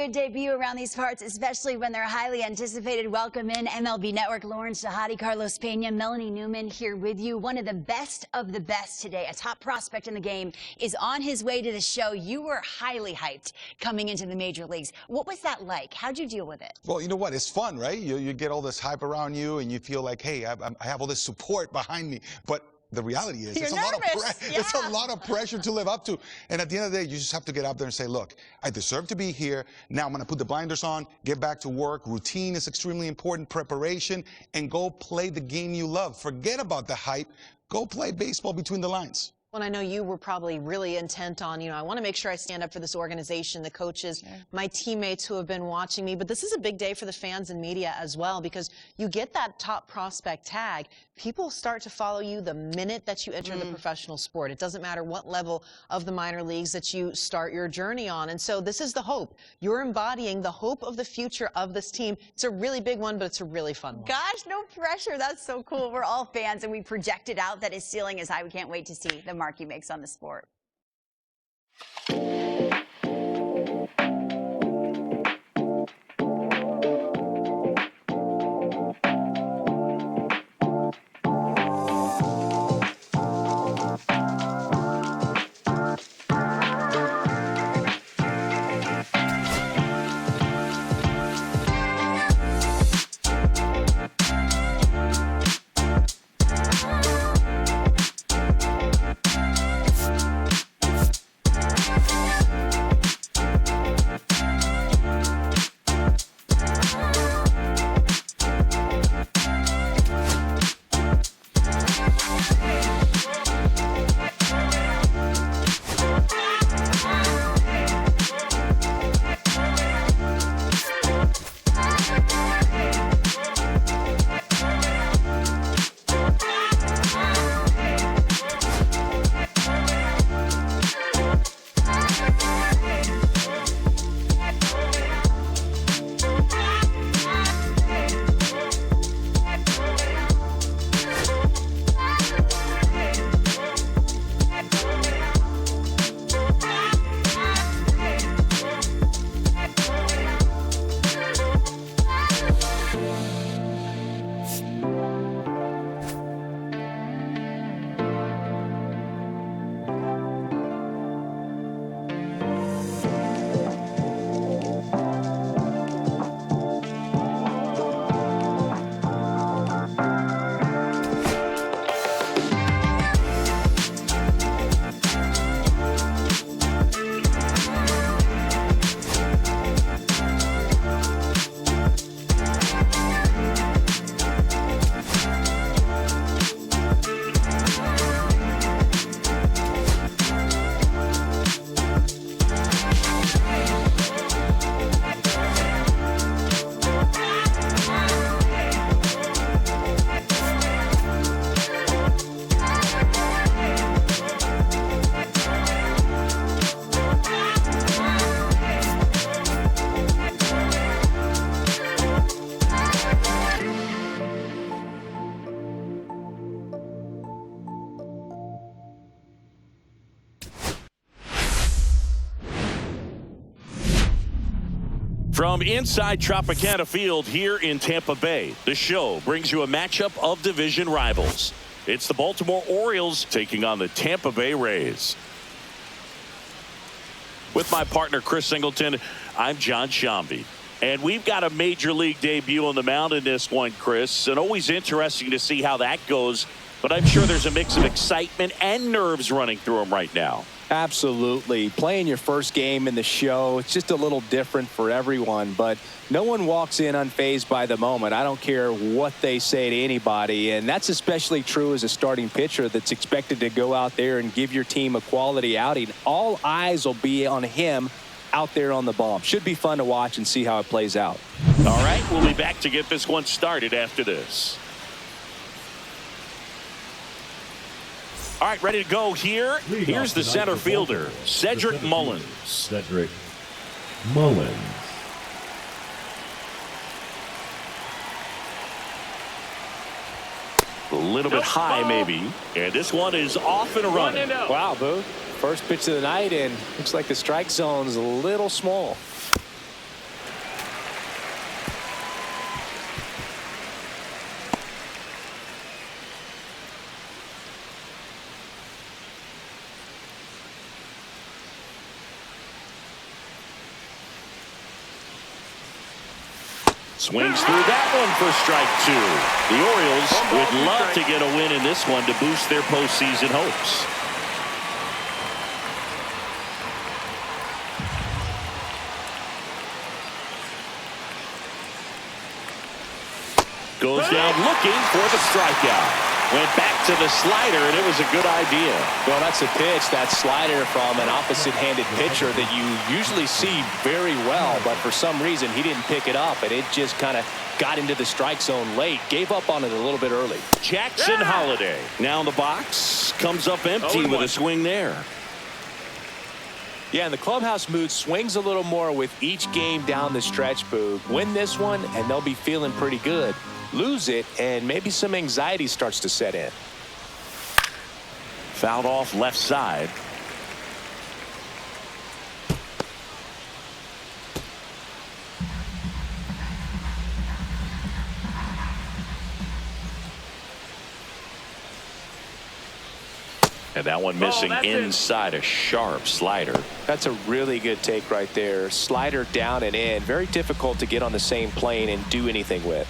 big debut around these parts, especially when they're highly anticipated. Welcome in MLB Network, Lawrence Shahadi, Carlos Pena, Melanie Newman here with you. One of the best today, a top prospect in the game, is on his way to the show. You were highly hyped coming into the major leagues. What was that like? How'd you deal with it? Well, you know what? It's fun, right? You get all this hype around you, and you feel like, hey, I have all this support behind me. But the reality is, it's a lot of pressure to live up to. And at the end of the day, you just have to get out there and say, look, I deserve to be here. Now I'm going to put the blinders on, get back to work. Routine is extremely important, preparation, and go play the game you love. Forget about the hype. Go play baseball between the lines. Well, I know you were probably really intent on, I want to make sure I stand up for this organization, the coaches, my teammates who have been watching me. But this is a big day for the fans and media as well, because you get that top prospect tag. People start to follow you the minute that you enter the professional sport. It doesn't matter what level of the minor leagues that you start your journey on. And so this is the hope. You're embodying the hope of the future of this team. It's a really big one, but it's a really fun one. Gosh, no pressure. That's so cool. We're all fans, and we projected out that his ceiling is high. We can't wait to see the mark he makes on the sport. From inside Tropicana Field here in Tampa Bay, the show brings you a matchup of division rivals. It's the Baltimore Orioles taking on the Tampa Bay Rays. With my partner Chris Singleton, I'm John Shambi. And we've got a major league debut on the mound in this one, Chris. And always interesting to see how that goes. But I'm sure there's a mix of excitement and nerves running through him right now. Absolutely. Playing your first game in the show, it's just a little different for everyone, but no one walks in unfazed by the moment. I don't care what they say to anybody, and that's especially true as a starting pitcher that's expected to go out there and give your team a quality outing. All eyes will be on him out there on the ball. Should be fun to watch and see how it plays out. All right, we'll be back to get this one started after this. All right, ready to go here. Here's the center fielder, Cedric Mullins. Cedric Mullins. A little bit high, maybe. And this one is off and running. Wow, Boo. First pitch of the night, and looks like the strike zone's a little small. Swings through that one for strike 2. The Orioles would love to get a win in this one to boost their postseason hopes. Goes down looking for the strikeout. Went back to the slider, and it was a good idea. Well, that's a pitch, that slider from an opposite-handed pitcher that you usually see very well, but for some reason he didn't pick it up, and it just kind of got into the strike zone late. Gave up on it a little bit early. Jackson Holiday now in the box. Comes up empty with a swing there. Yeah, and the clubhouse mood swings a little more with each game down the stretch, Boog. Win this one, and they'll be feeling pretty good. Lose it, and maybe some anxiety starts to set in. Fouled off left side. And that one missing inside, a sharp slider. That's a really good take right there. Slider down and in. Very difficult to get on the same plane and do anything with.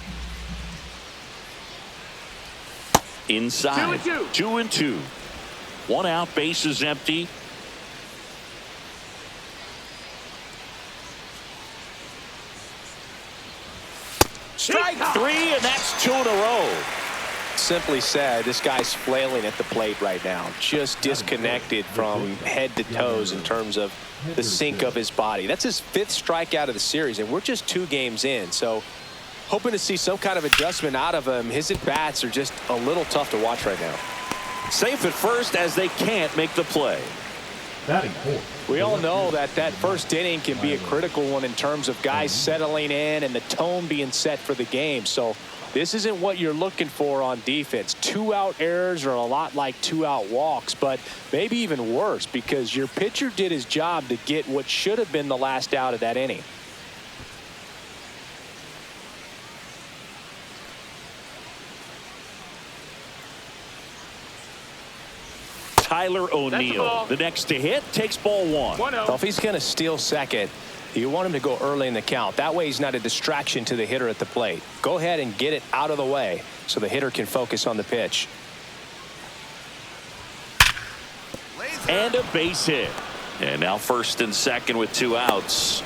Inside. 2-2. 1 out, bases empty. Strike 3, and that's 2 in a row. Simply said, this guy's flailing at the plate right now. Just disconnected from head to toes in terms of the sink of his body. That's his 5th strikeout of the series, and we're just 2 games in. So hoping to see some kind of adjustment out of him. His at-bats are just a little tough to watch right now. Safe at first as they can't make the play. We all know that that first inning can be a critical one in terms of guys settling in and the tone being set for the game. So this isn't what you're looking for on defense. 2-out errors are a lot like 2-out walks, but maybe even worse because your pitcher did his job to get what should have been the last out of that inning. Tyler O'Neill, the next to hit, takes ball 1. Well, if he's going to steal second, you want him to go early in the count. That way he's not a distraction to the hitter at the plate. Go ahead and get it out of the way so the hitter can focus on the pitch. And a base hit. And now first and second with 2 outs.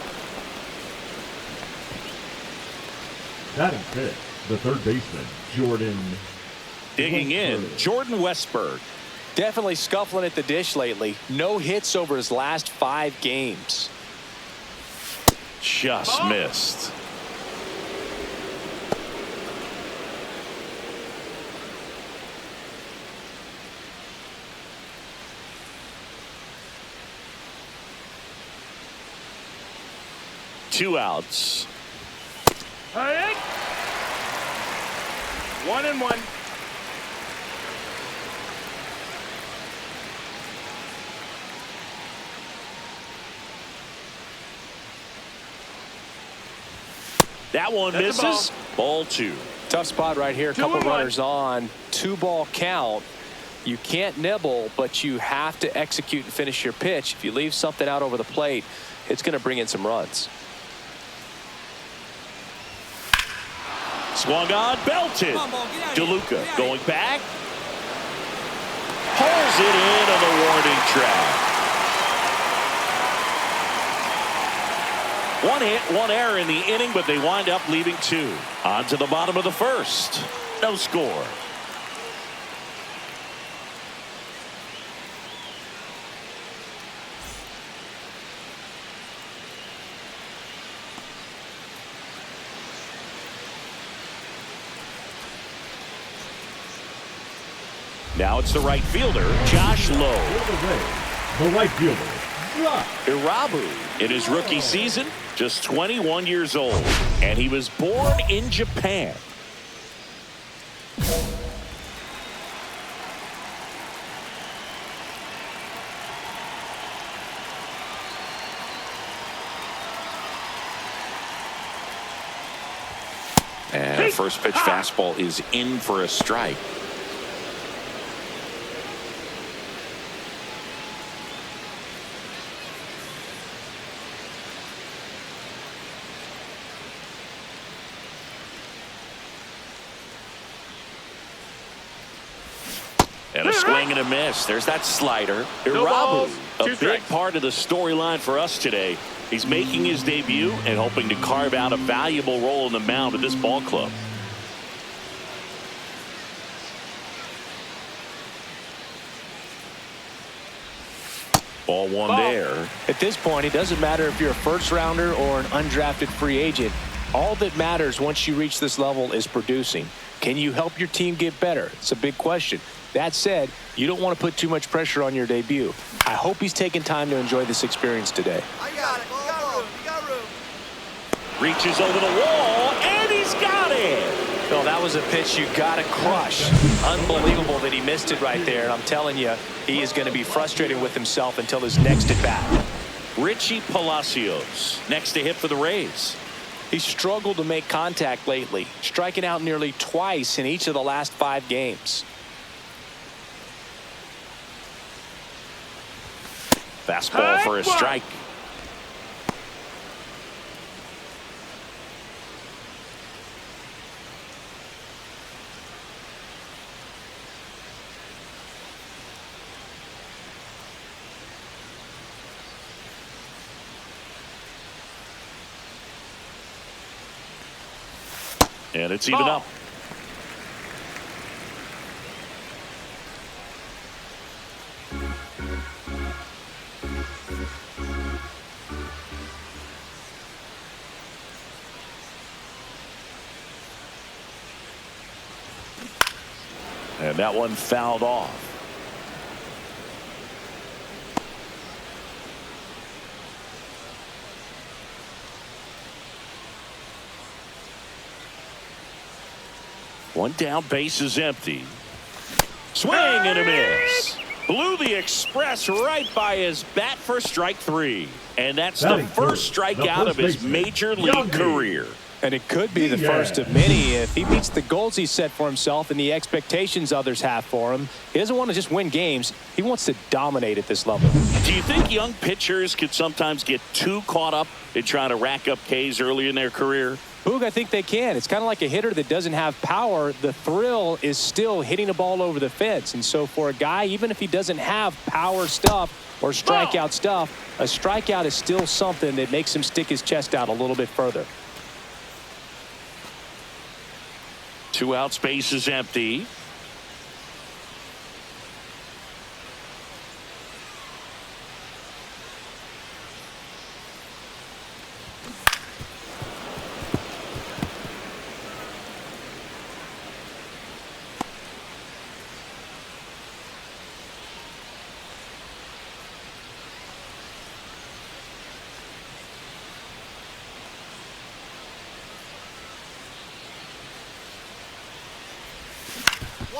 Batting fifth, the third baseman, Jordan. Digging in, Jordan Westberg. Definitely scuffling at the dish lately. No hits over his last 5 games. Just missed. Two outs. 1-1. That one misses. Ball 2. Tough spot right here. A couple runners on. 2-ball count. You can't nibble, but you have to execute and finish your pitch. If you leave something out over the plate, it's going to bring in some runs. Swung on, belted. DeLuca going back. Pulls it in on the warning track. 1 hit, 1 error in the inning, but they wind up leaving 2. On to the bottom of the first. No score. Now it's the right fielder, Josh Lowe. The right fielder, Irabu in his rookie season, just 21 years old, and he was born in Japan. And first pitch fastball is in for a strike. And a swing and a miss. There's that slider. Irabu, a big part of the storyline for us today. He's making his debut and hoping to carve out a valuable role in the mound at this ball club. Ball one there. At this point, it doesn't matter if you're a first rounder or an undrafted free agent. All that matters once you reach this level is producing. Can you help your team get better? It's a big question. That said, you don't want to put too much pressure on your debut. I hope he's taking time to enjoy this experience today. I got it. You got room. You got room. Reaches over the wall, and he's got it. Phil, that was a pitch you got to crush. Unbelievable that he missed it right there. And I'm telling you, he is going to be frustrated with himself until his next at bat. Richie Palacios next to hit for the Rays. He's struggled to make contact lately, striking out nearly twice in each of the last 5 games. Fastball for a strike. And it's even up. And that one fouled off. One down, base is empty. Swing and a miss. Blew the express right by his bat for strike 3. And that's the first strikeout of his major league career. And it could be the first of many if he meets the goals he set for himself and the expectations others have for him. He doesn't want to just win games. He wants to dominate at this level. Do you think young pitchers could sometimes get too caught up in trying to rack up Ks early in their career? Boog, I think they can. It's kind of like a hitter that doesn't have power. The thrill is still hitting a ball over the fence. And so for a guy, even if he doesn't have power stuff or strikeout stuff, a strikeout is still something that makes him stick his chest out a little bit further. 2 outs, base is empty.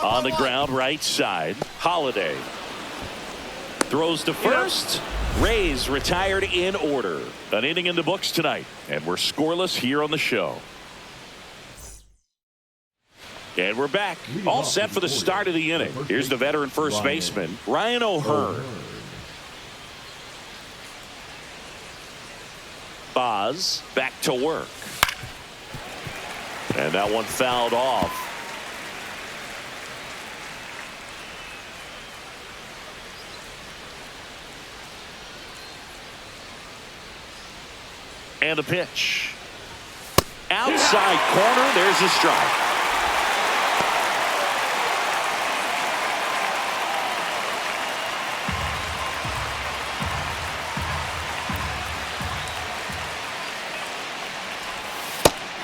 On the ground, right side. Holiday throws to first. Rays retired in order. An inning in the books tonight, and we're scoreless here on the show. And we're back, all set for the start of the inning. Here's the veteran first baseman, Ryan O'Hearn. Boz back to work. And that one fouled off. And a pitch. Outside corner, there's a strike.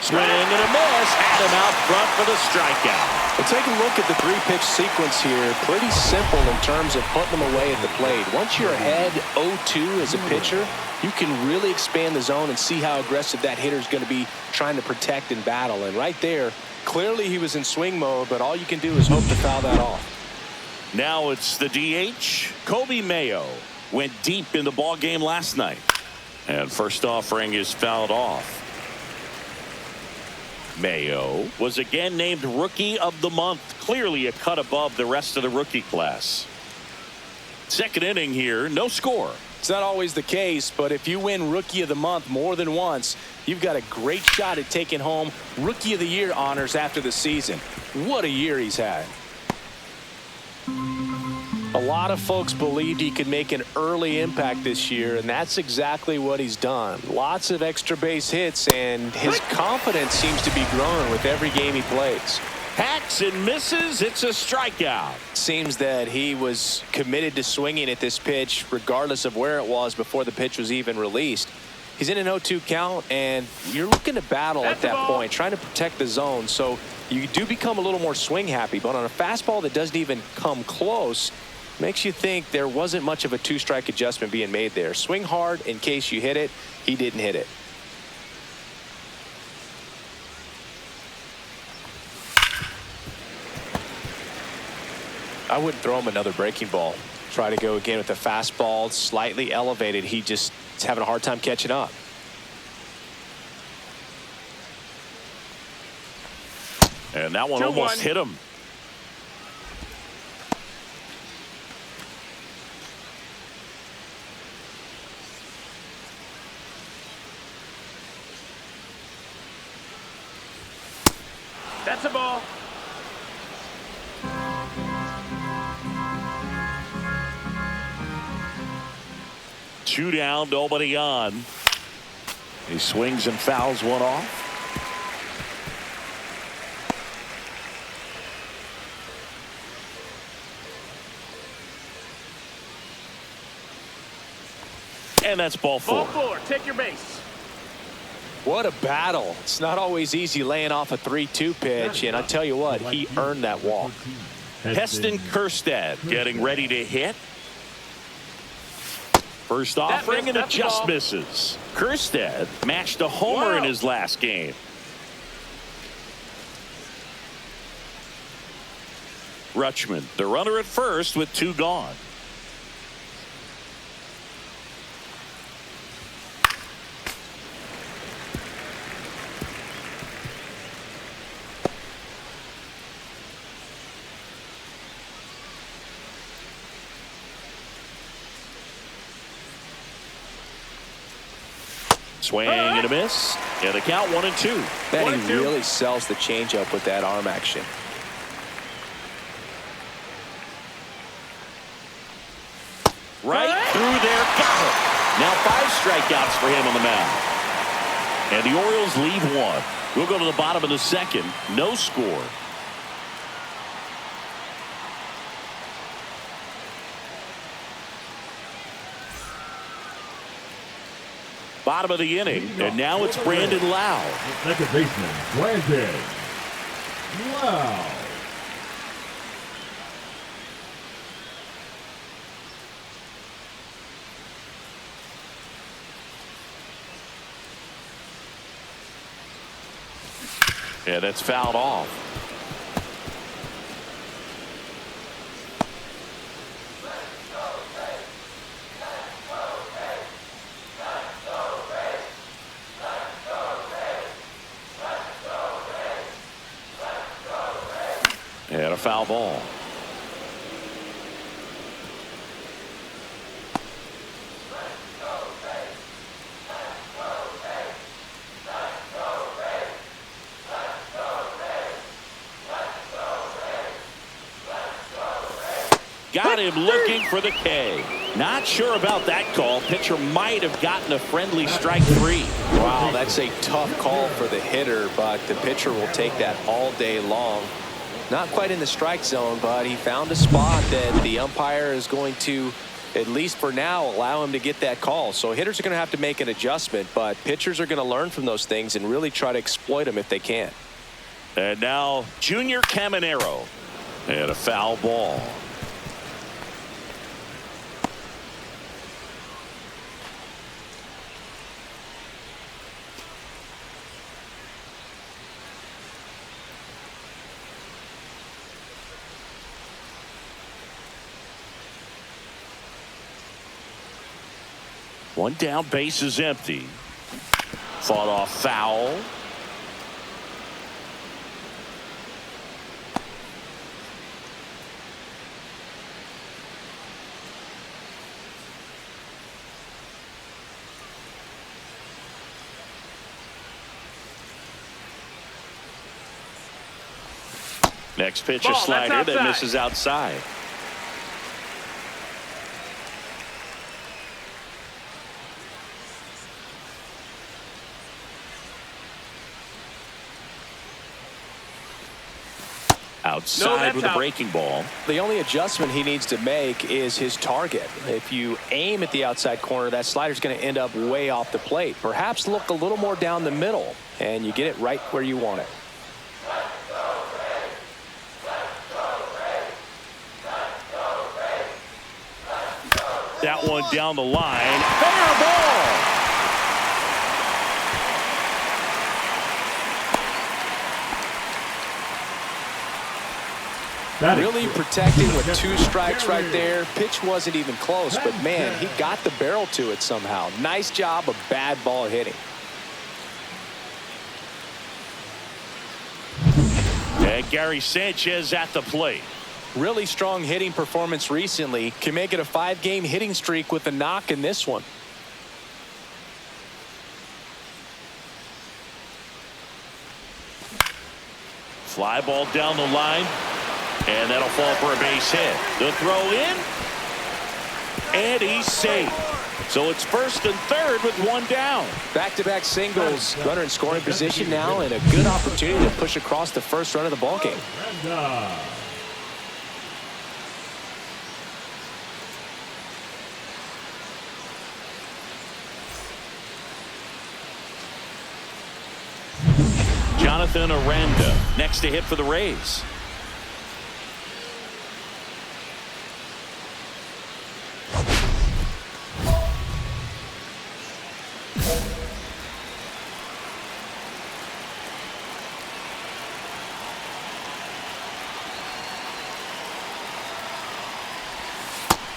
Swing and a miss. Had him out front for the strikeout. Well, take a look at the 3-pitch sequence here. Pretty simple in terms of putting them away at the plate. Once you're ahead 0-2 as a pitcher, you can really expand the zone and see how aggressive that hitter is going to be trying to protect and battle. And right there, clearly he was in swing mode, but all you can do is hope to foul that off. Now it's the DH. Kobe Mayo went deep in the ball game last night. And first offering is fouled off. Mayo was again named Rookie of the Month. Clearly a cut above the rest of the rookie class. Second inning here, no score. It's not always the case, but if you win Rookie of the Month more than once, you've got a great shot at taking home Rookie of the Year honors after the season. What a year he's had. A lot of folks believed he could make an early impact this year, and that's exactly what he's done. Lots of extra base hits, and his confidence seems to be growing with every game he plays. Hacks and misses. It's a strikeout. Seems that he was committed to swinging at this pitch regardless of where it was before the pitch was even released. He's in an 0-2 count, and you're looking to battle at that point, trying to protect the zone. So you do become a little more swing happy, but on a fastball that doesn't even come close, makes you think there wasn't much of a two-strike adjustment being made there. Swing hard in case you hit it. He didn't hit it. I wouldn't throw him another breaking ball. Try to go again with the fastball, slightly elevated. He just is having a hard time catching up. And that one almost hit him. That's a ball. Two down, nobody on. He swings and fouls one off. And that's ball four. Ball four. Take your base. What a battle. It's not always easy laying off a 3-2 pitch, and I tell you what, he earned that walk. Heston Kjerstad getting ready to hit. First offering and it just misses. Kjerstad matched a homer in his last game. Rutschman, the runner at first with two gone. Swing and a miss. And the count 1-2. Man, he really sells the changeup with that arm action. Right through there. Got it. Now 5 strikeouts for him on the mound. And the Orioles leave one. We'll go to the bottom of the second. No score. Bottom of the inning, and now it's Brandon Lau. Second baseman, Brandon Lau. Yeah, that's fouled off. And a foul ball. Got him looking for the K. Not sure about that call. Pitcher might have gotten a friendly strike 3. Wow, that's a tough call for the hitter, but the pitcher will take that all day long. Not quite in the strike zone, but he found a spot that the umpire is going to, at least for now, allow him to get that call. So hitters are going to have to make an adjustment, but pitchers are going to learn from those things and really try to exploit them if they can. And now Junior Caminero. And a foul ball. One down, base is empty. Fought off foul. Next pitch, a slider that misses outside. outside with a breaking ball. The only adjustment he needs to make is his target. If you aim at the outside corner, that slider's going to end up way off the plate. Perhaps look a little more down the middle, and you get it right where you want it. That one down the line. Fair ball. Really protecting with 2 strikes right there. Pitch wasn't even close, but man, he got the barrel to it somehow. Nice job of bad ball hitting. And Gary Sanchez at the plate. Really strong hitting performance recently. Can make it a 5-game hitting streak with a knock in this one. Fly ball down the line. And that'll fall for a base hit. The throw in. And he's safe. So it's first and third with 1 down. Back-to-back singles. Runner in scoring position now, and a good opportunity to push across the first run of the ballgame. Jonathan Aranda next to hit for the Rays.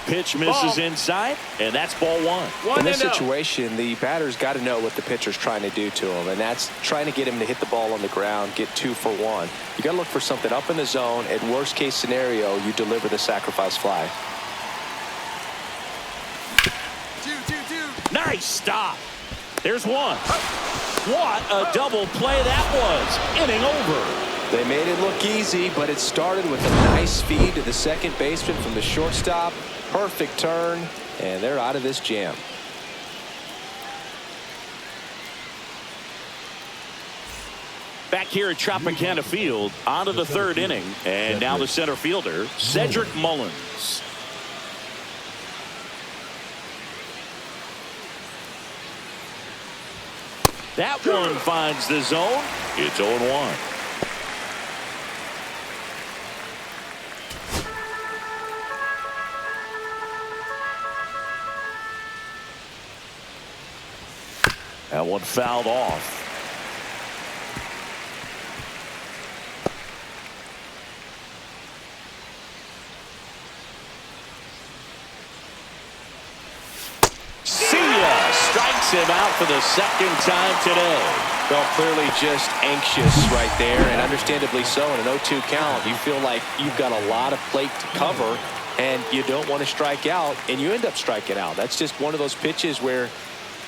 Pitch misses inside, and that's ball 1. In this situation, the batter's got to know what the pitcher's trying to do to him, and that's trying to get him to hit the ball on the ground, get 2 for 1. You got to look for something up in the zone. At worst case scenario, you deliver the sacrifice fly. Nice stop. There's 1. What a double play that was. Inning over. They made it look easy, but it started with a nice feed to the second baseman from the shortstop. Perfect turn, and they're out of this jam. Back here at Tropicana Field, on to the 3rd inning, and now the center fielder, Cedric Mullins. That one finds the zone. It's 0-1. That one fouled off. See ya! Strikes him out for the 2nd time today. Well, clearly just anxious right there, and understandably so. In an 0-2 count, you feel like you've got a lot of plate to cover, and you don't want to strike out, and you end up striking out. That's just one of those pitches where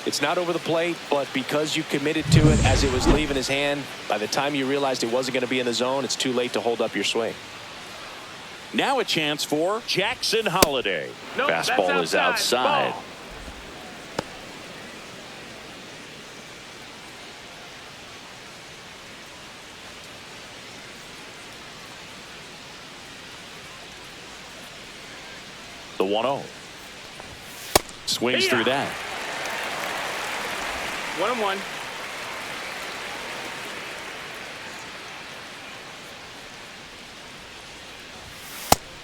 it's not over the plate, but because you committed to it as it was leaving his hand, by the time you realized it wasn't going to be in the zone, it's too late to hold up your swing. Now a chance for Jackson Holliday. Nope, fastball is outside. Ball. The 1-0. Swings through that. 1-1.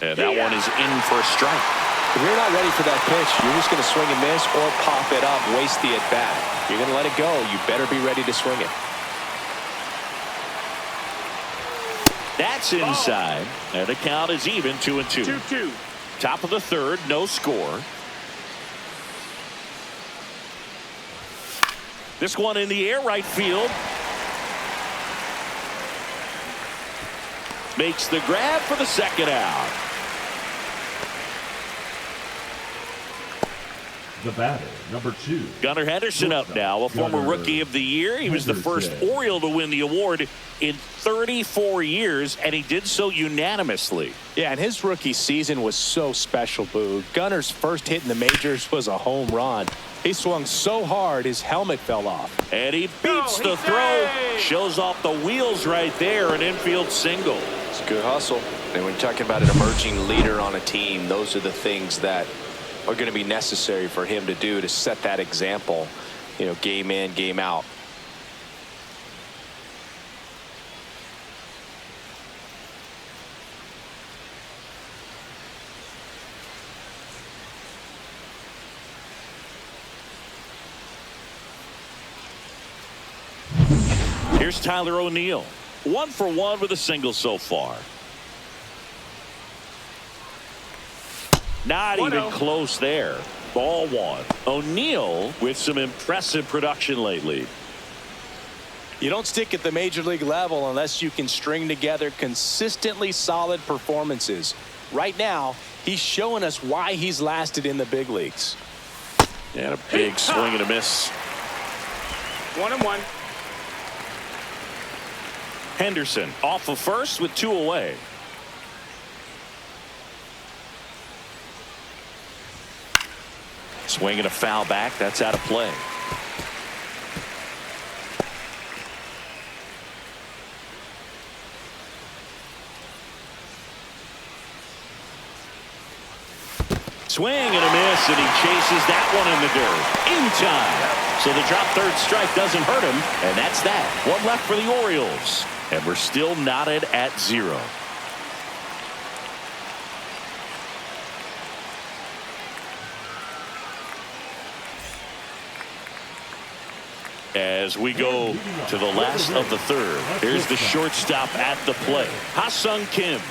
And that one is in for a strike. If you're not ready for that pitch, you're just going to swing and miss or pop it up, waste the at-bat. You're going to let it go. You better be ready to swing it. That's inside. And the count is even, 2-2. 2-2. Top of the 3rd, no score. This one in the air, right field. Makes the grab for the 2nd out. The batter, number 2. Gunnar Henderson up now, a former Rookie of the Year. He was the first Oriole to win the award in 34 years, and he did so unanimously. Yeah, and his rookie season was so special, Boo. Gunnar's first hit in the majors was a home run. He swung so hard his helmet fell off. And he beats the throw. Shows off the wheels right there, an infield single. It's a good hustle. And when you're talking about an emerging leader on a team, those are the things that are going to be necessary for him to do to set that example, you know, game in, game out. Here's Tyler O'Neill. 1 for 1 with a single so far. Not even close there. Ball 1. O'Neill with some impressive production lately. You don't stick at the major league level unless you can string together consistently solid performances. Right now, he's showing us why he's lasted in the big leagues. And a big swing and a miss. 1-1. Henderson off of first with 2 away. Swing and a foul back. That's out of play. Swing and a miss, and he chases that one in the dirt in time. So the drop third strike doesn't hurt him, and that's that. 1 left for the Orioles, and we're still knotted at 0. As we go to the last of the third, here's the shortstop at the plate, Ha-Sung Kim.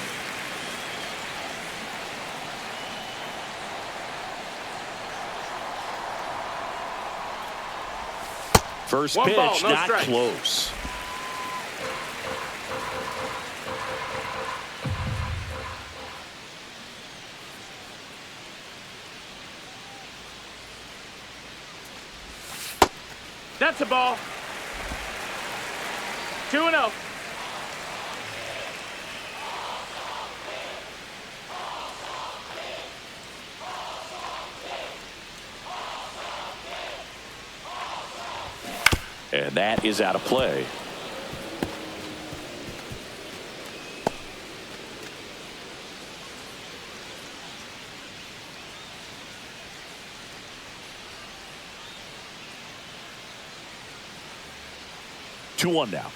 First pitch, not close. That's a ball. 2-0. And that is out of play. Two one now.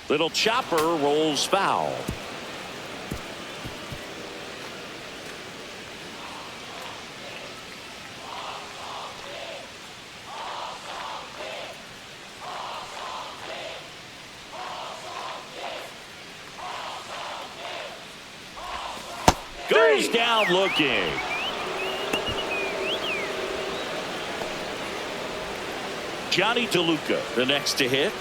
Little chopper rolls foul. Goes down looking. Johnny DeLuca, the next to hit.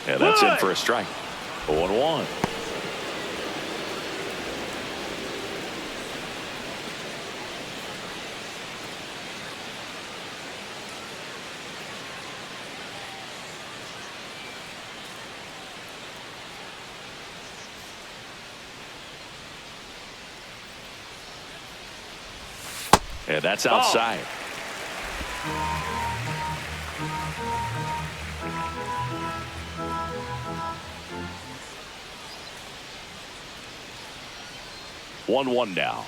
Yeah, that's in for a strike. 0-1. Yeah, that's outside. Oh. 1-1 now.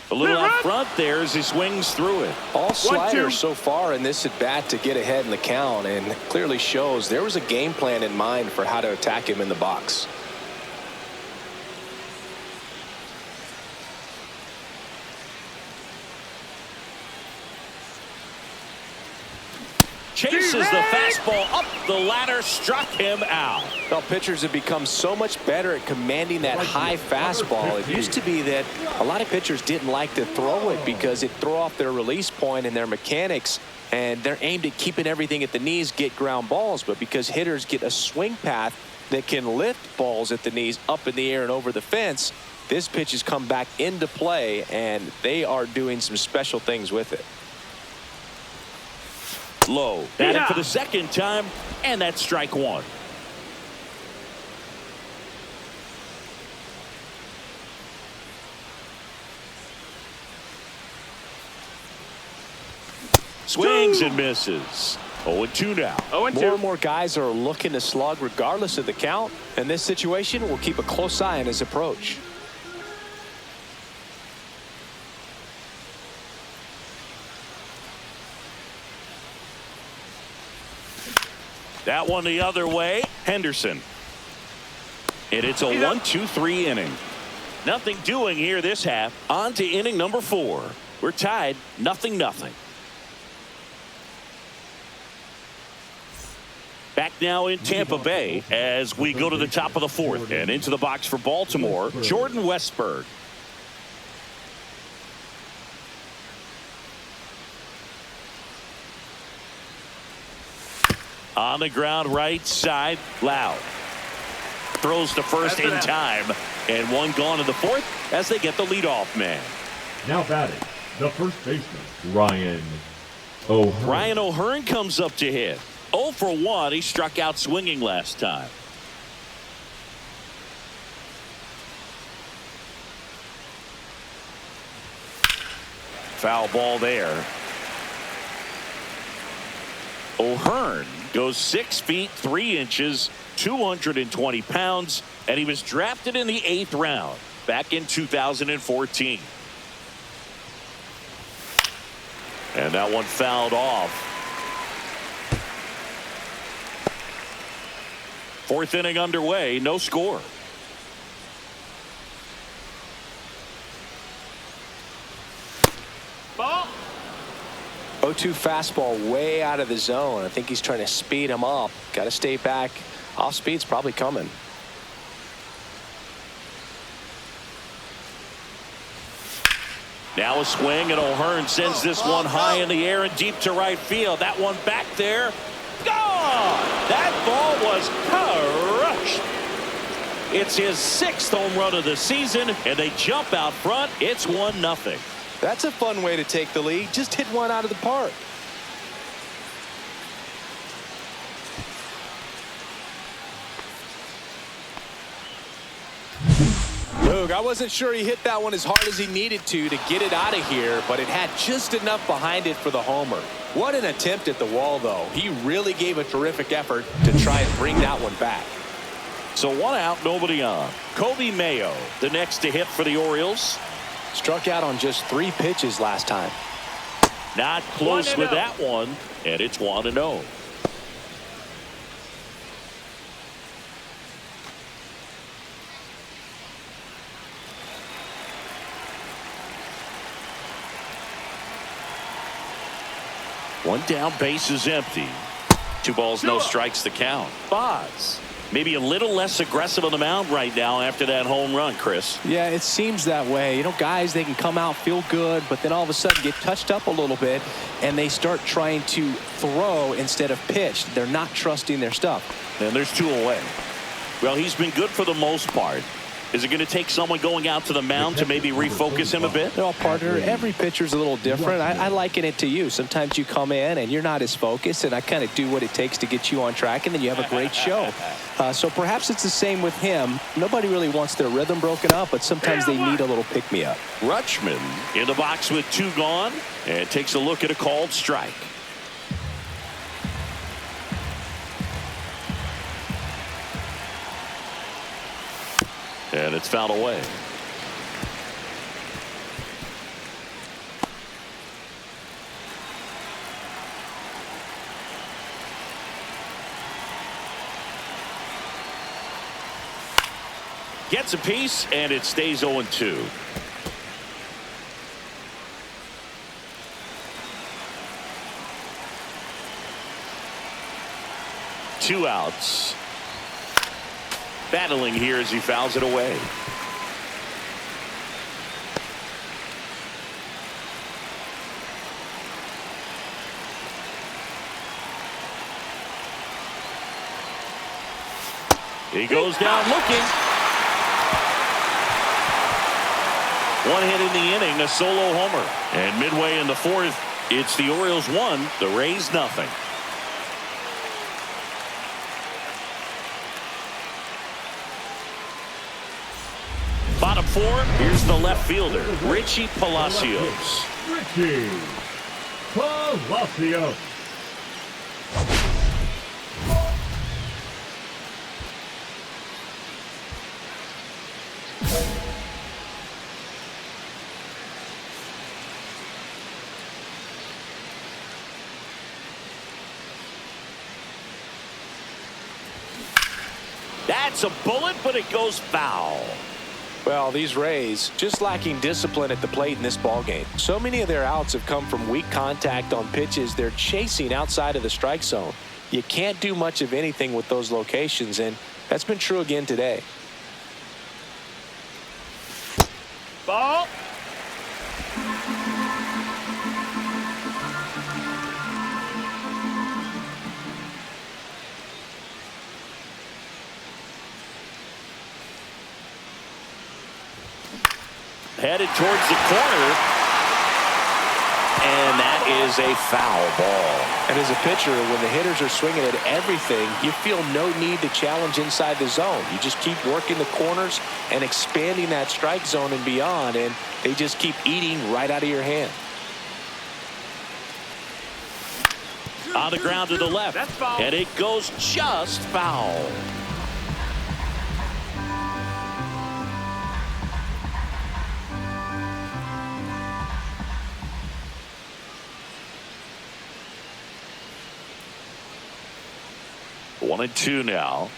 A little out front there as he swings through it. All sliders so far in this at bat to get ahead in the count, and clearly shows there was a game plan in mind for how to attack him in the box. Chases the fastball up the ladder, struck him out. Well, pitchers have become so much better at commanding that high fastball. It used to be that a lot of pitchers didn't like to throw it because it threw off their release point and their mechanics, and they're aimed at keeping everything at the knees, get ground balls. But because hitters get a swing path that can lift balls at the knees up in the air and over the fence, this pitch has come back into play, and they are doing some special things with it. Low. Batting for the second time, and that's strike one. swings and misses. 0-2 now. 0-2. More and more guys are looking to slug regardless of the count. In this situation, we'll keep a close eye on his approach. That one the other way. Henderson. And it's a 1-2-3 inning. Nothing doing here this half. On to inning number 4. We're tied 0-0. Back now in Tampa Bay as we go to the top of the 4th. And into the box for Baltimore, Jordan Westburg. On the ground right side, Loud. Throws to first in time. And one gone in the 4th as they get the leadoff man. Now batting, the first baseman, Ryan O'Hearn. Ryan O'Hearn comes up to hit. 0 for 1. He struck out swinging last time. Foul ball there. O'Hearn goes 6 feet 3 inches, 220 pounds, and he was drafted in the 8th round back in 2014. And that one fouled off. 4th inning underway, no score. Ball. 0-2 fastball way out of the zone. I think he's trying to speed him up. Got to stay back. Off speed's probably coming. Now a swing, and O'Hearn sends this one high in the air and deep to right field. That one back there. Gone! That ball was crushed. It's his 6th home run of the season, and they jump out front. It's 1-0. That's a fun way to take the lead. Just hit one out of the park. Luke, I wasn't sure he hit that one as hard as he needed to get it out of here, but it had just enough behind it for the homer. What an attempt at the wall, though. He really gave a terrific effort to try and bring that one back. So 1 out, nobody on. Kobe Mayo, the next to hit for the Orioles. Struck out on just 3 pitches last time. Not close with that one, and it's 1-0. One down, base is empty. 2 balls, no strikes to count. Boz, maybe a little less aggressive on the mound right now after that home run, Chris. Yeah, it seems that way. You know, guys, they can come out, feel good, but then all of a sudden get touched up a little bit, and they start trying to throw instead of pitch. They're not trusting their stuff. And there's 2 away. Well, he's been good for the most part. Is it going to take someone going out to the mound to maybe refocus him a bit? Well, partner, every pitcher's a little different. I liken it to you. Sometimes you come in and you're not as focused, and I kind of do what it takes to get you on track, and then you have a great show. So perhaps it's the same with him. Nobody really wants their rhythm broken up, but sometimes they need a little pick-me-up. Rutschman in the box with 2 gone, and takes a look at a called strike. And it's fouled away. Gets a piece, and it stays 0-2. Two outs. Battling here as he fouls it away. He goes down looking. One hit in the inning, a solo homer. And midway in the 4th, it's the Orioles 1, the Rays nothing. Bottom 4, here's the left fielder, Richie Palacios. Richie Palacios. That's a bullet, but it goes foul. Well, these Rays just lacking discipline at the plate in this ballgame. So many of their outs have come from weak contact on pitches they're chasing outside of the strike zone. You can't do much of anything with those locations, and that's been true again today. Ball. Headed towards the corner. And that is a foul ball. And as a pitcher, when the hitters are swinging at everything, you feel no need to challenge inside the zone. You just keep working the corners and expanding that strike zone and beyond, and they just keep eating right out of your hand. On the ground to the left. And it goes just foul. One and two now.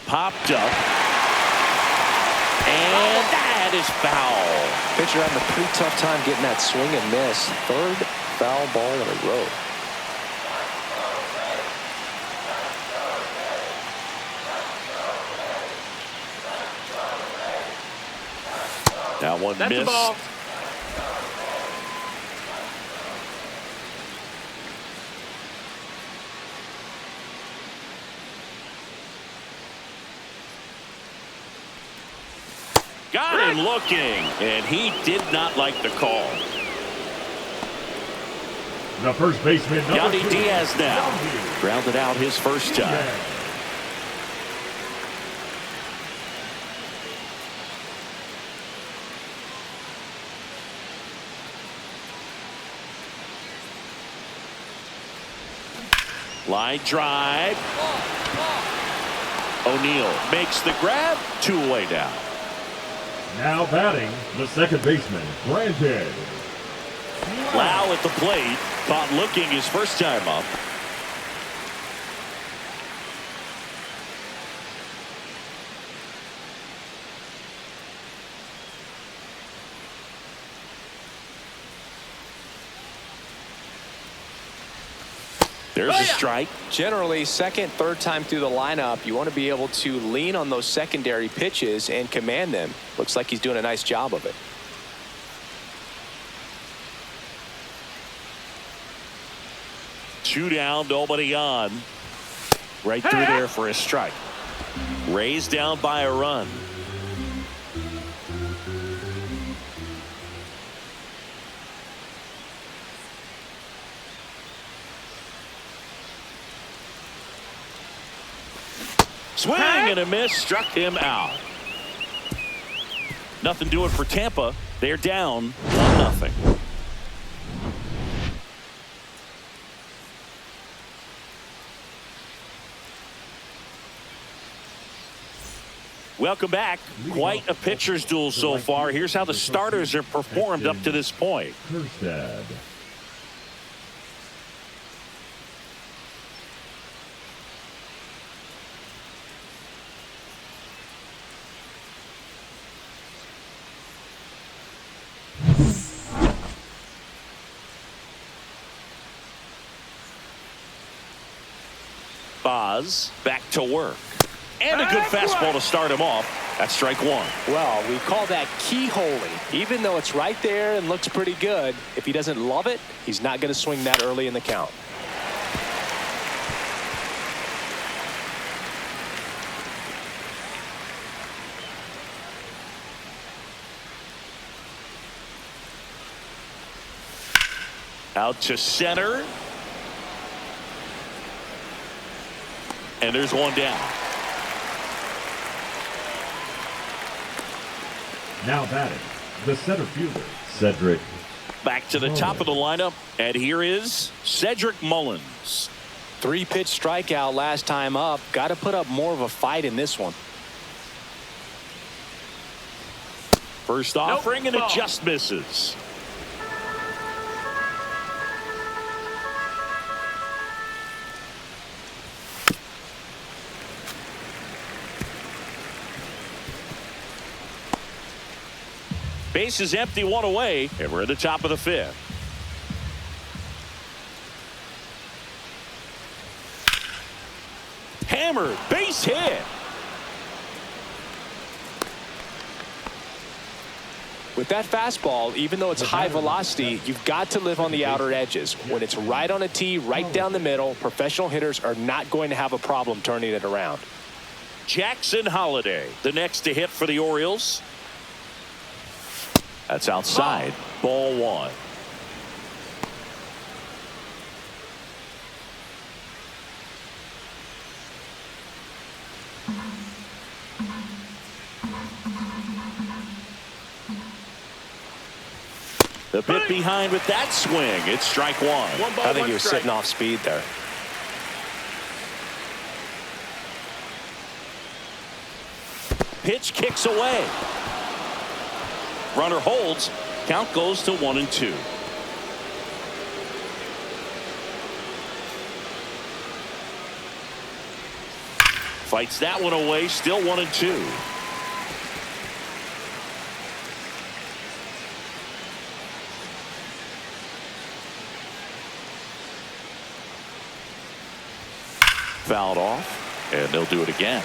Popped up. And that is foul. Pitcher having a pretty tough time getting that swing and miss. Third foul ball in a row. Now one That's missed. a ball. Got him looking, and he did not like the call. The first baseman, number Yandy 2. Diaz now. Grounded out his first time. Line drive. O'Neill makes the grab. 2 away now. Now batting, the second baseman, Granted. Lau at the plate. Caught looking his first time up. There's a strike. Generally, second, third time through the lineup, you want to be able to lean on those secondary pitches and command them. Looks like he's doing a nice job of it. Two down, nobody on. Right through there for a strike. Rays down by a run. Swing and a miss, struck him out. Nothing doing for Tampa. They're down 1-0. Welcome back. Quite a pitcher's duel so far. Here's how the starters have performed up to this point. Kerstad. Boz back to work. And a good fastball to start him off. That's strike 1. Well, we call that keyholing. Even though it's right there and looks pretty good, if he doesn't love it, he's not going to swing that early in the count. Out to center. And there's one down. Now batting, the center fielder, Cedric back to the top of the lineup, and here is Cedric Mullins. 3-pitch strikeout last time up. Got to put up more of a fight in this one. First offering, and it just misses. Base is empty, 1 away, and we're at the top of the 5th. Hammered, base hit. With that fastball, even though it's high velocity, you've got to live on the outer edges. When it's right on a tee, right down the middle, professional hitters are not going to have a problem turning it around. Jackson Holliday, the next to hit for the Orioles. That's outside. Ball 1. The bit behind with that swing. It's strike 1. I think he was sitting off speed there. Pitch kicks away. Runner holds. Count goes to 1-2. Fights that one away. Still 1-2. Fouled off, and they'll do it again.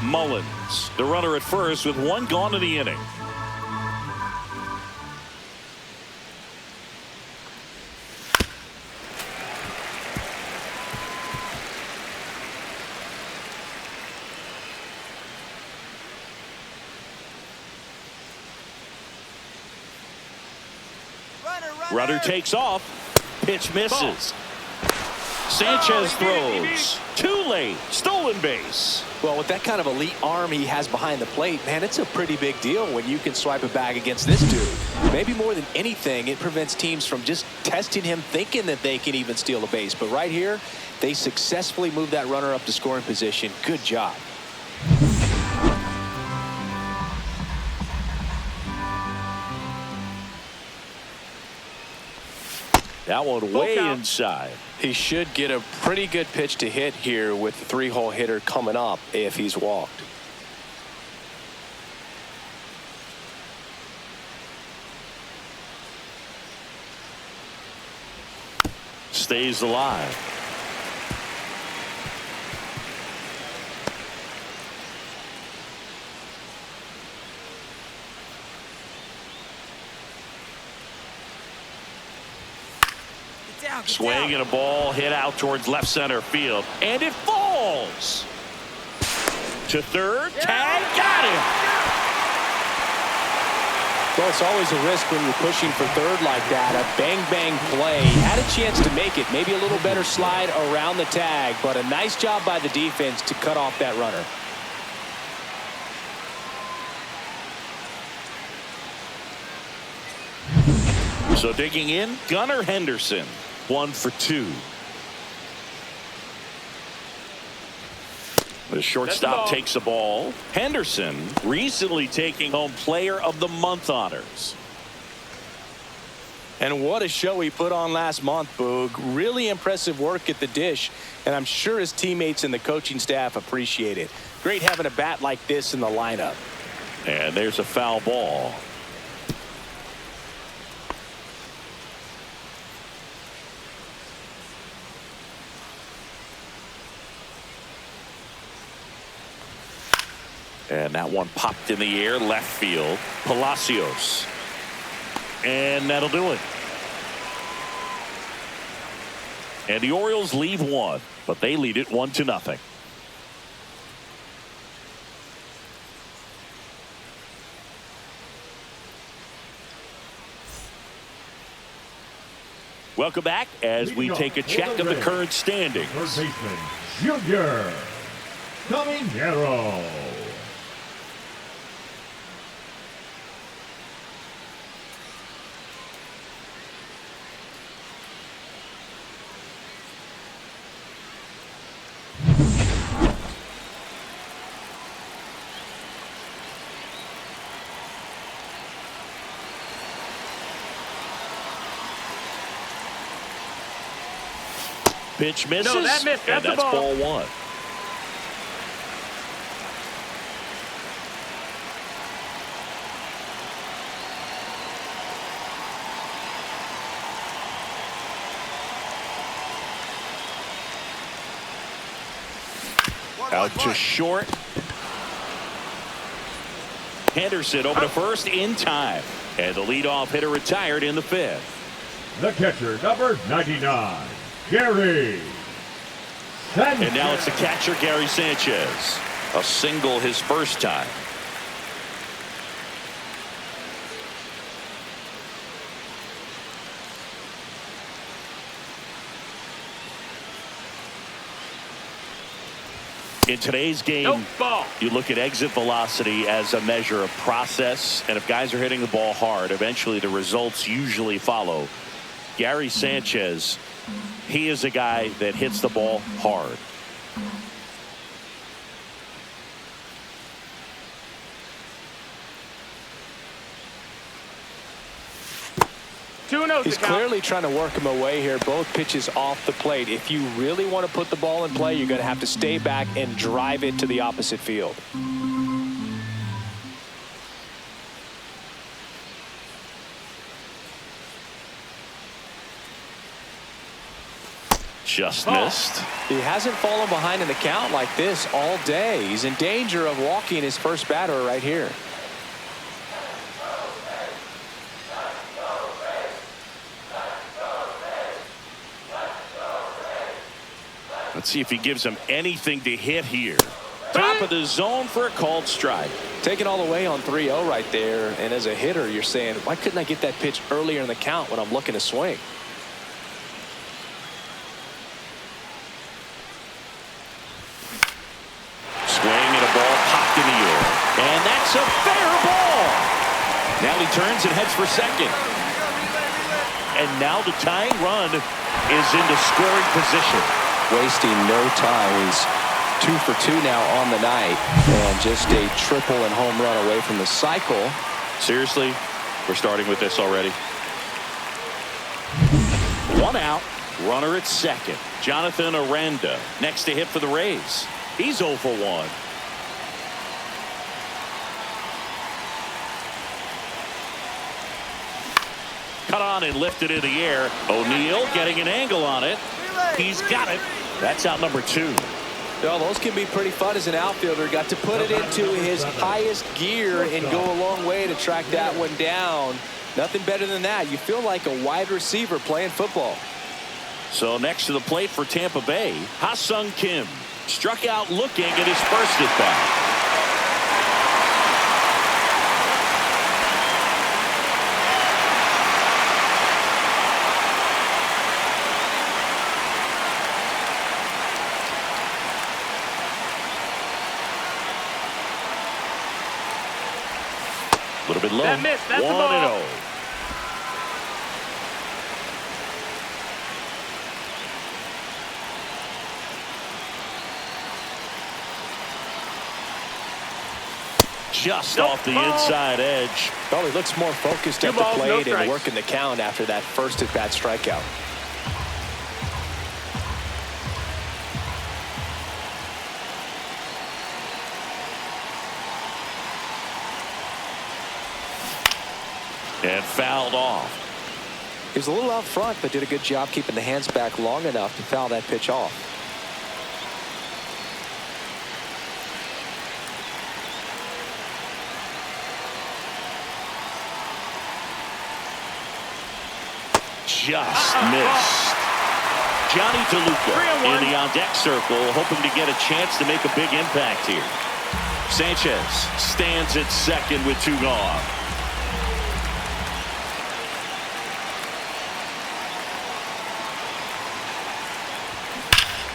Mullins, the runner at first with 1 gone in the inning. Runner takes off. Pitch misses. Sanchez throws. Too late. Stolen base. Well, with that kind of elite arm he has behind the plate, man, it's a pretty big deal when you can swipe a bag against this dude. Maybe more than anything, it prevents teams from just testing him, thinking that they can even steal a base. But right here, they successfully moved that runner up to scoring position. Good job. That one way inside. He should get a pretty good pitch to hit here with the 3-hole hitter coming up if he's walked. Stays alive. Swing and a ball hit out towards left center field, and it falls to third. Tag, got him. Well, it's always a risk when you're pushing for third like that. A bang play. Had a chance to make it. Maybe a little better slide around the tag, but a nice job by the defense to cut off that runner. So digging in, Gunnar Henderson. 1 for 2. The shortstop takes the ball. Henderson recently taking home Player of the Month honors. And what a show he put on last month, Boog. Really impressive work at the dish, and I'm sure his teammates and the coaching staff appreciate it. Great having a bat like this in the lineup. And there's a foul ball. And that one popped in the air, left field. Palacios. And that'll do it. And the Orioles leave 1, but they lead it 1-0. Welcome back as we take a check of the current standings. Third baseman, Junior Caminero. Pitch misses. No, that missed. And that's ball one. Out to short. Henderson over to first in time. And the leadoff hitter retired in the fifth. The catcher, number 99, Gary Sanchez. And now it's the catcher, Gary Sanchez. A single his first time. In today's game, you look at exit velocity as a measure of process, and if guys are hitting the ball hard, eventually the results usually follow. Gary Sanchez, he is a guy that hits the ball hard. He's clearly trying to work him away here. Both pitches off the plate. If you really want to put the ball in play, you're going to have to stay back and drive it to the opposite field. Just missed. He hasn't fallen behind in the count like this all day. He's in danger of walking his first batter right here. Let's see if he gives him anything to hit here. Top of the zone for a called strike. Taking all the way on 3-0 right there. And as a hitter, you're saying, why couldn't I get that pitch earlier in the count when I'm looking to swing? Swing and a ball popped in the air. And that's a fair ball. Now he turns and heads for second. And now the tying run is into scoring position. Wasting no time. He's 2 for 2 now on the night, and just a triple and home run away from the cycle. Seriously, we're starting with this already. One out, runner at second. Jonathan Aranda next to hit for the Rays. He's 0 for 1. Cut on and lifted in the air. O'Neill getting an angle on it. He's got it. That's out number 2. Well, those can be pretty fun as an outfielder. Got to put it into his highest gear and go a long way to track that one down. Nothing better than that. You feel like a wide receiver playing football. So next to the plate for Tampa Bay, Ha-Sung Kim struck out looking at his first at bat. A little bit low. 1-0. Just off the inside edge. Well, he looks more focused at the plate and working the count after that first at bat strikeout. And fouled off. He was a little out front, but did a good job keeping the hands back long enough to foul that pitch off. Just missed. Johnny DeLuca in the on-deck circle, hoping to get a chance to make a big impact here. Sanchez stands at second with 2 gone.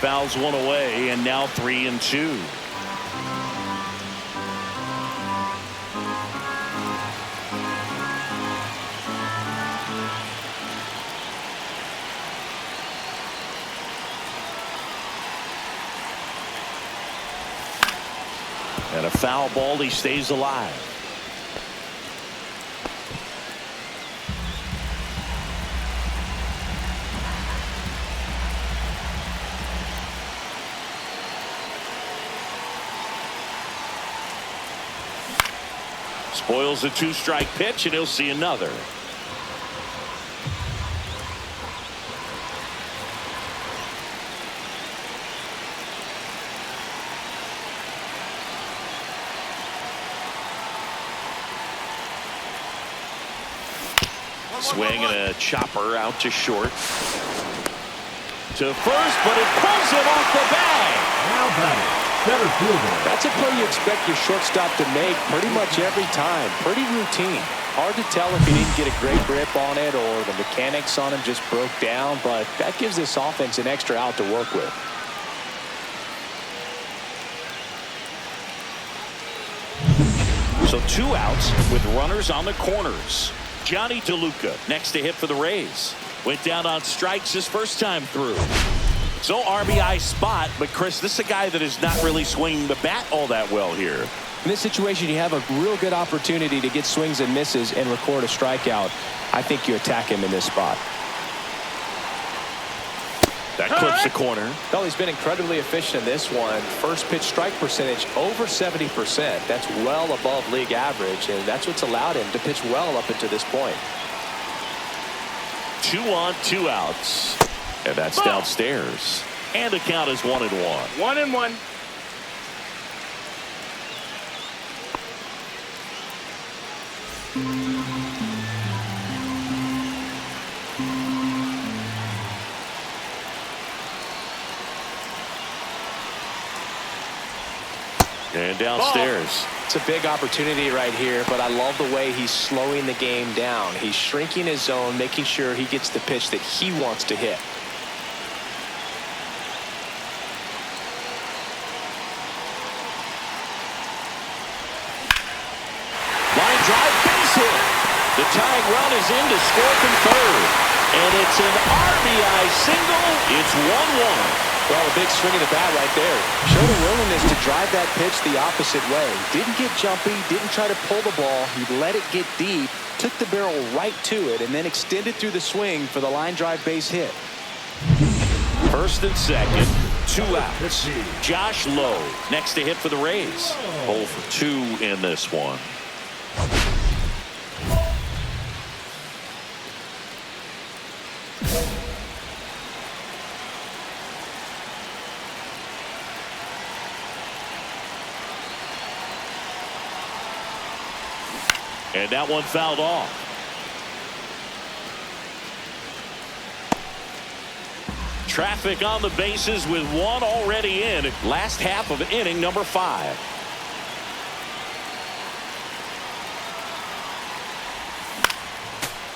Fouls one away, and now 3-2. And a foul ball, he stays alive. Spoils the 2-strike pitch, and he'll see another. Swing and a chopper out to short. To first, but it pulls him off the bag. Now batting, center fielder. That's a play you expect your shortstop to make pretty much every time. Pretty routine. Hard to tell if he didn't get a great grip on it or the mechanics on him just broke down, but that gives this offense an extra out to work with. So 2 outs with runners on the corners. Johnny DeLuca next to hit for the Rays. Went down on strikes his first time through. So RBI spot, but Chris, this is a guy that is not really swinging the bat all that well here. In this situation, you have a real good opportunity to get swings and misses and record a strikeout. I think you attack him in this spot. That clips the corner. Well, he's been incredibly efficient in this one. First pitch strike percentage over 70%. That's well above league average, and that's what's allowed him to pitch well up until this point. 2 on, 2 outs. And that's downstairs. And the count is 1-1. 1-1. And downstairs. It's a big opportunity right here, but I love the way he's slowing the game down. He's shrinking his zone, making sure he gets the pitch that he wants to hit. Line drive, base hit. The tying run is in to score from third. And it's an RBI single. It's 1-1. Well, a big swing of the bat right there. Showed a willingness to drive that pitch the opposite way. Didn't get jumpy, didn't try to pull the ball. He let it get deep, took the barrel right to it, and then extended through the swing for the line drive base hit. First and second, 2 outs. Josh Lowe next to hit for the Rays. 0 for 2 in this one. And that one fouled off. Traffic on the bases with 1 already in. Last half of inning number 5.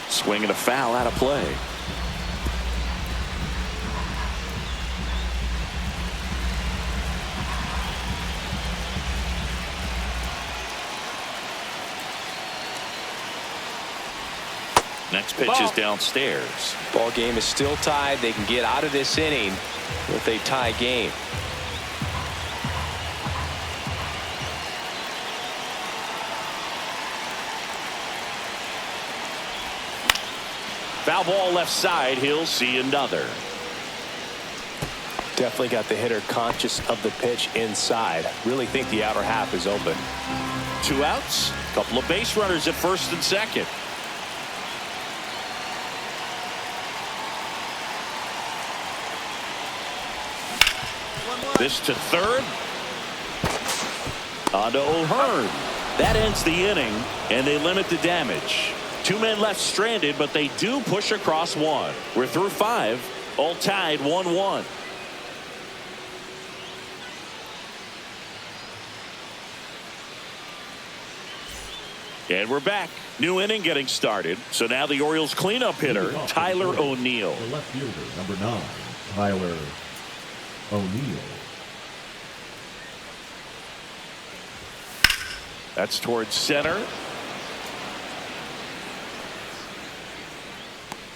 Swing and a foul out of play. Next pitch is downstairs. Ball game is still tied. They can get out of this inning with a tie game. Foul ball left side. He'll see another. Definitely got the hitter conscious of the pitch inside. Really think the outer half is open. 2 outs. Couple of base runners at first and second. This to third. On to O'Hearn. That ends the inning, and they limit the damage. 2 men left stranded, but they do push across 1. We're through 5, all tied 1-1. And we're back. New inning getting started. So now the Orioles cleanup hitter, Tyler O'Neill. The left fielder, number 9, Tyler O'Neill. That's towards center.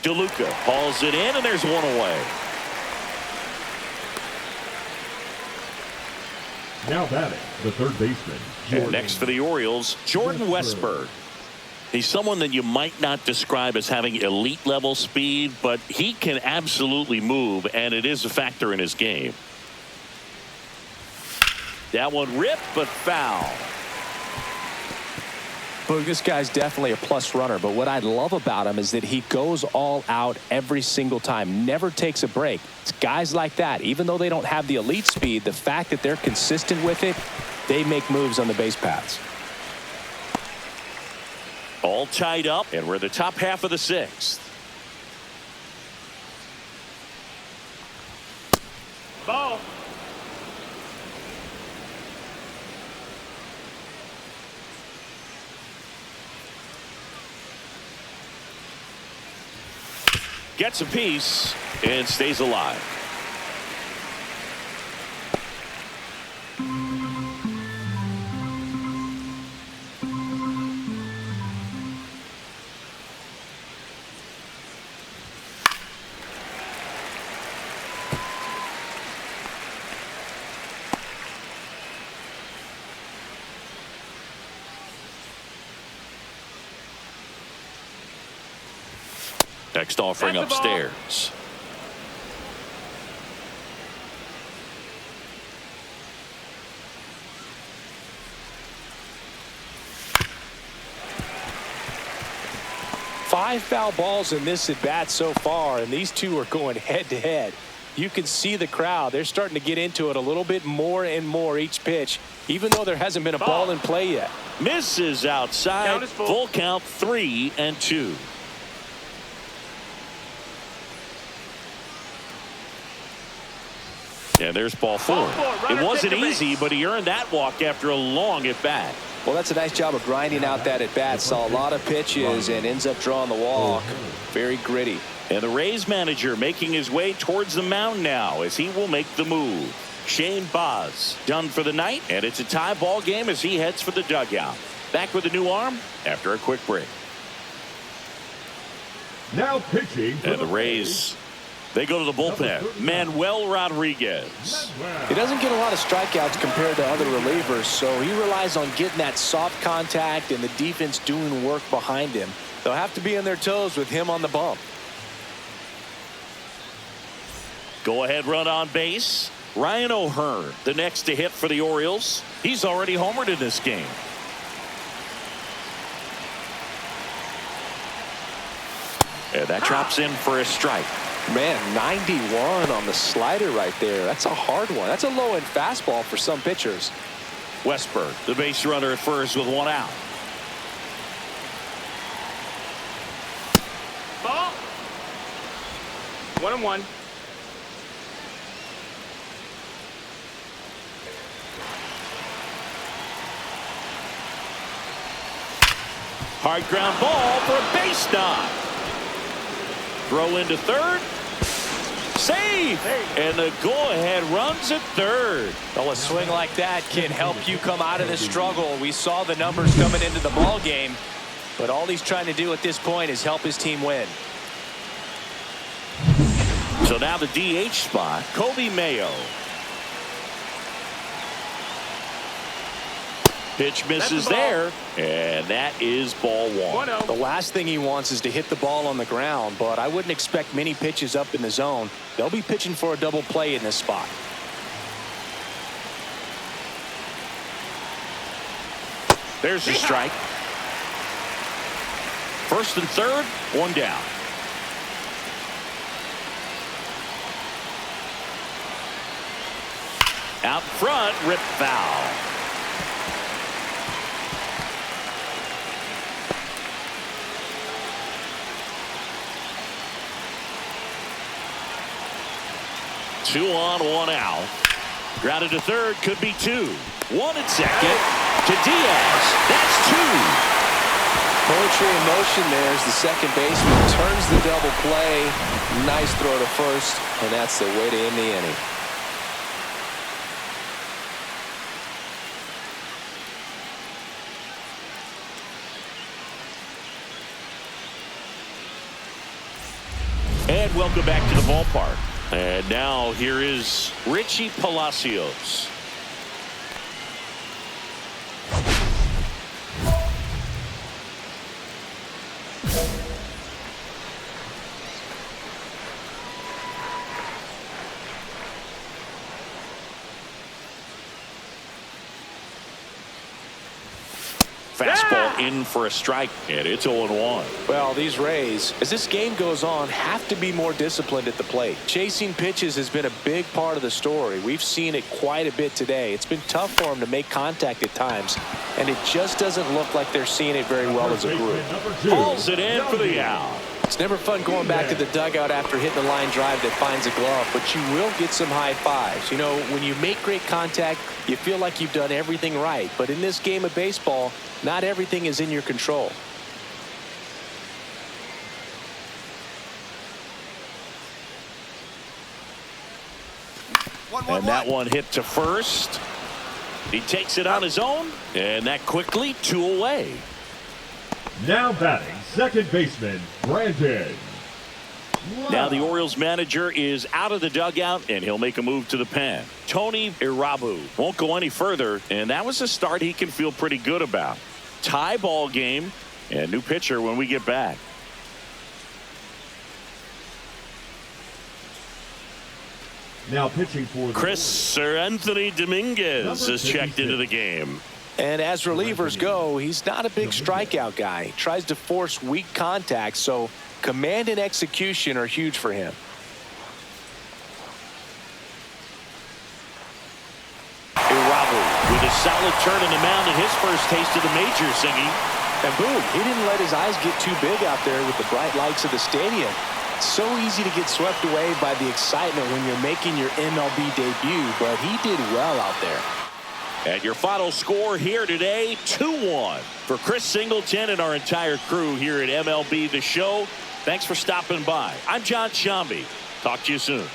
DeLuca hauls it in, and there's 1 away. Now batting, the third baseman. And next for the Orioles, Jordan Westburg. He's someone that you might not describe as having elite level speed, but he can absolutely move, and it is a factor in his game. That one ripped, but foul. Look, this guy's definitely a plus runner, but what I love about him is that he goes all out every single time, never takes a break. It's guys like that, even though they don't have the elite speed, the fact that they're consistent with it, they make moves on the base paths. All tied up, and we're the top half of the sixth. Ball. Gets a piece and stays alive. Next offering upstairs. Five foul balls in this at bat so far, and these two are going head to head. You can see the crowd. They're starting to get into it a little bit more and more each pitch, even though there hasn't been a ball in play yet. Misses outside. Count is full. Full count, 3-2. And there's ball four. It wasn't easy, but he earned that walk after a long at bat. Well, that's a nice job of grinding out that at bat. Saw a lot of pitches and ends up drawing the walk. Very gritty. And the Rays manager making his way towards the mound now as he will make the move. Shane Baz done for the night, and it's a tie ball game as he heads for the dugout. Back with a new arm after a quick break. Now pitching. And the Rays, they go to the bullpen. Manuel Rodriguez. He doesn't get a lot of strikeouts compared to other relievers, so he relies on getting that soft contact and the defense doing work behind him. They'll have to be on their toes with him on the bump. Go ahead run on base. Ryan O'Hearn, the next to hit for the Orioles. He's already homered in this game. And that drops in for a strike. Man, 91 on the slider right there. That's a hard one. That's a low-end fastball for some pitchers. Westberg, the base runner at first with one out. Ball. 1-1. Hard ground ball for a base knock. Throw into third. Safe. And the go-ahead runs at third. Well, a swing like that can help you come out of the struggle. We saw the numbers coming into the ball game, but all he's trying to do at this point is help his team win. So now the DH spot, Kobe Mayo. Pitch misses there, and that is ball one. The last thing he wants is to hit the ball on the ground, but I wouldn't expect many pitches up in the zone. They'll be pitching for a double play in this spot. There's the strike. First and third, one down. Out front, rip foul. Two on, one out. Grounded to third, could be two. One at second to Diaz. That's two. Poetry in motion there as the second baseman turns the double play. Nice throw to first, and that's the way to end the inning. And welcome back to the ballpark. And now here is Richie Palacios. Fastball fastball in for a strike, and it's 0-1. Well, these Rays, as this game goes on, have to be more disciplined at the plate. Chasing pitches has been a big part of the story. We've seen it quite a bit today. It's been tough for them to make contact at times, and it just doesn't look like they're seeing it very well as a group. Hauls it in for the out. It's never fun going back to the dugout after hitting a line drive that finds a glove, but you will get some high fives. You know, when you make great contact, you feel like you've done everything right. But in this game of baseball, not everything is in your control. And that one hit to first. He takes it on his own, and that quickly 2 away. Now batting, second baseman, Brandon. Now the Orioles manager is out of the dugout, and he'll make a move to the pen. Tony Irabu won't go any further, and that was a start he can feel pretty good about. Tie ball game, and new pitcher when we get back. Now pitching for Chris Anthony Dominguez is checked into the game. And as relievers go, he's not a big strikeout guy. He tries to force weak contact, so command and execution are huge for him. Irabu with a solid turn in the mound and his first taste of the majors, singing. And boom, he didn't let his eyes get too big out there with the bright lights of the stadium. It's so easy to get swept away by the excitement when you're making your MLB debut, but he did well out there. And your final score here today, 2-1. For Chris Singleton and our entire crew here at MLB The Show, thanks for stopping by. I'm John Shambi. Talk to you soon.